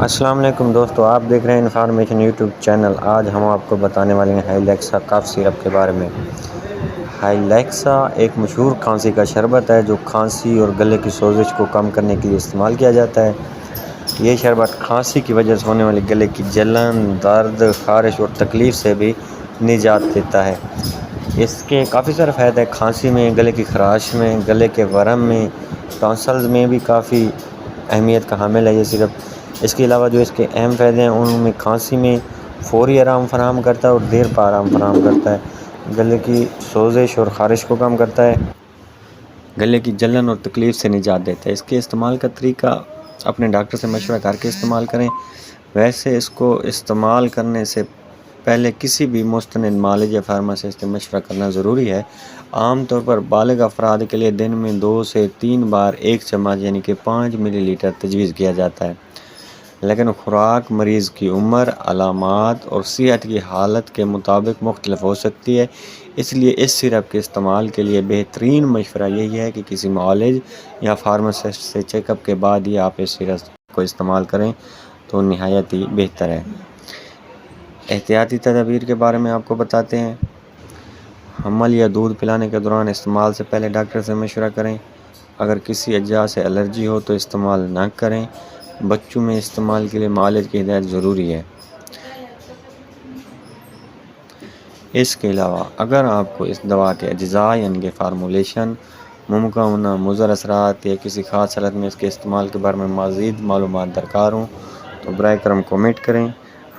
السلام علیکم دوستو، آپ دیکھ رہے ہیں انفارمیشن یوٹیوب چینل۔ آج ہم آپ کو بتانے والے ہیں ہائیلیکسا کاف سیرپ کے بارے میں۔ ہائیلیکسا ایک مشہور کھانسی کا شربت ہے جو کھانسی اور گلے کی سوزش کو کم کرنے کے لیے استعمال کیا جاتا ہے۔ یہ شربت کھانسی کی وجہ سے ہونے والی گلے کی جلن، درد، خارش اور تکلیف سے بھی نجات دیتا ہے۔ اس کے کافی سارے فائدے ہیں۔ کھانسی میں، گلے کی خراش میں، گلے کے ورم میں، ٹانسلز میں بھی کافی اہمیت کا حامل ہے یہ سیرپ۔ اس کے علاوہ جو اس کے اہم فائدے ہیں ان میں کھانسی میں فوری آرام فراہم کرتا ہے اور دیر پا آرام فراہم کرتا ہے، گلے کی سوزش اور خارش کو کم کرتا ہے، گلے کی جلن اور تکلیف سے نجات دیتا ہے۔ اس کے استعمال کا طریقہ اپنے ڈاکٹر سے مشورہ کر کے استعمال کریں۔ ویسے اس کو استعمال کرنے سے پہلے کسی بھی مستند معالج یا فارماسسٹ سے مشورہ کرنا ضروری ہے۔ عام طور پر بالغ افراد کے لیے دن میں 2 سے 3 بار 1 چمچ یعنی کہ 5 ملی لیٹر تجویز کیا جاتا ہے، لیکن خوراک مریض کی عمر، علامات اور صحت کی حالت کے مطابق مختلف ہو سکتی ہے۔ اس لیے اس سیرپ کے استعمال کے لیے بہترین مشورہ یہی ہے کہ کسی معالج یا فارماسسٹ سے چیک اپ کے بعد ہی آپ اس سیرپ کو استعمال کریں تو نہایت ہی بہتر ہے۔ احتیاطی تدابیر کے بارے میں آپ کو بتاتے ہیں۔ حمل یا دودھ پلانے کے دوران استعمال سے پہلے ڈاکٹر سے مشورہ کریں۔ اگر کسی اجزاء سے الرجی ہو تو استعمال نہ کریں۔ بچوں میں استعمال کے لیے معالج کی ہدایت ضروری ہے۔ اس کے علاوہ اگر آپ کو اس دوا کے اجزاء یعنی کہ فارمولیشن، ممکنہ مضر اثرات یا کسی خاص حالت میں اس کے استعمال کے بارے میں مزید معلومات درکار ہوں تو براہ کرم کمنٹ کریں،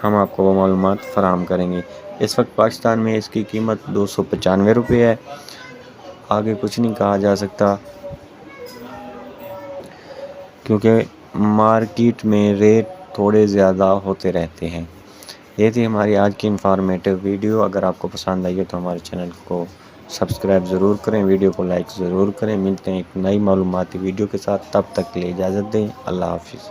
ہم آپ کو وہ معلومات فراہم کریں گے۔ اس وقت پاکستان میں اس کی قیمت 295 روپے ہے۔ آگے کچھ نہیں کہا جا سکتا کیونکہ مارکیٹ میں ریٹ تھوڑے زیادہ ہوتے رہتے ہیں۔ یہ تھی ہماری آج کی انفارمیٹیو ویڈیو۔ اگر آپ کو پسند آئی ہے تو ہمارے چینل کو سبسکرائب ضرور کریں، ویڈیو کو لائک ضرور کریں۔ ملتے ہیں ایک نئی معلوماتی ویڈیو کے ساتھ، تب تک کے لیے اجازت دیں۔ اللہ حافظ۔